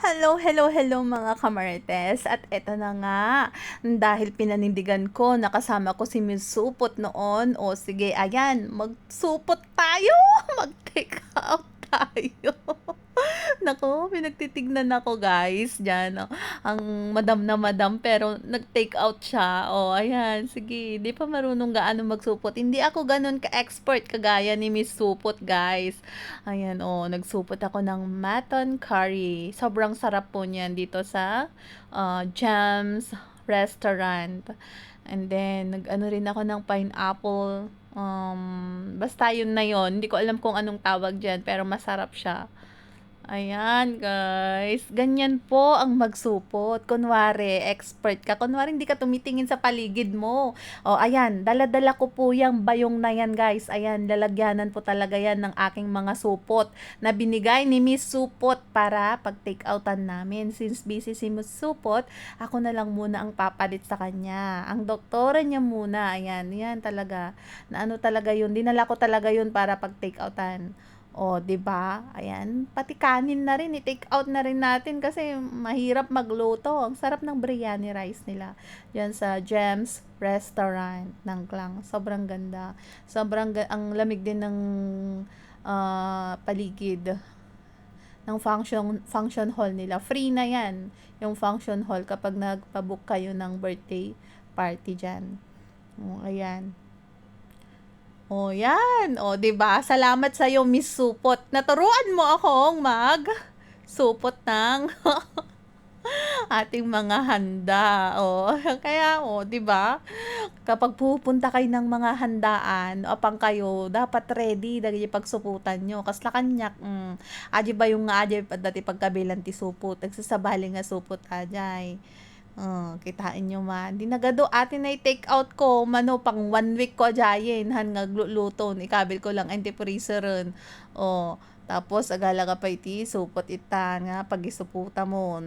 Hello, hello, hello mga kamarites. At eto na nga, dahil pinanindigan ko na kasama ko si Miss Supot noon, o sige, ayan, magsupot tayo! Mag-take out tayo! Naku, pinagtitignan ako guys diyan, oh, ang madam na madam pero nag-take out siya. Oh, ayan, sige, 'di pa marunong gaano magsupot. Hindi ako gano'n ka-expert kagaya ni Miss Supot guys. Ayan, oh, nagsupot ako ng mutton curry. Sobrang sarap po niyan dito sa Jam's Restaurant. And then, nag-ano rin ako ng pineapple. Basta yun na yun. Hindi ko alam kung anong tawag dyan, pero masarap siya. Ayan, guys. Ganyan po ang magsupot. Kunwari, expert ka. Kunwari, hindi ka tumitingin sa paligid mo. O, ayan. Dala-dala ko po yung bayong na yan, guys. Ayan, lalagyanan po talaga yan ng aking mga supot na binigay ni Miss Supot para pag-take outan namin. Since busy si Miss Supot, ako na lang muna ang papalit sa kanya. Ang doktora niya muna. Ayan, yan talaga. Na ano talaga yun. Dinala ko talaga yun para pag-take outan. Oh, 'di ba? Ayan, pati kanin na rin i-take out na rin natin kasi mahirap magluto. Ang sarap ng biryani rice nila diyan sa Gems Restaurant ng Klang. Sobrang ganda. Ang lamig din ng paligid ng function hall nila. Free na 'yan, yung function hall kapag nagpa-book kayo ng birthday party diyan. Oh, ayan. Oh, yan. Oh, 'di ba? Salamat sa iyo, Miss Supot. Naturuan mo akong supot ng ating mga handa. Oh, kaya 'di ba? Kapag pupunta kayo ng mga handaan, apang kayo, dapat ready dahil pagsuputan nyo. Kasla kanyak, aji ba yung nga aji dati pagkabilan ti supot, nagsasabali nga supot ajay. Kitain nyo man. Di nagado atin na take out ko, mano, pang 1 week ko ajayin, han nga luto, ikabil ko lang anti-freezer ron. Tapos agala ka pa iti, supot itan nga, pag isuputa mo.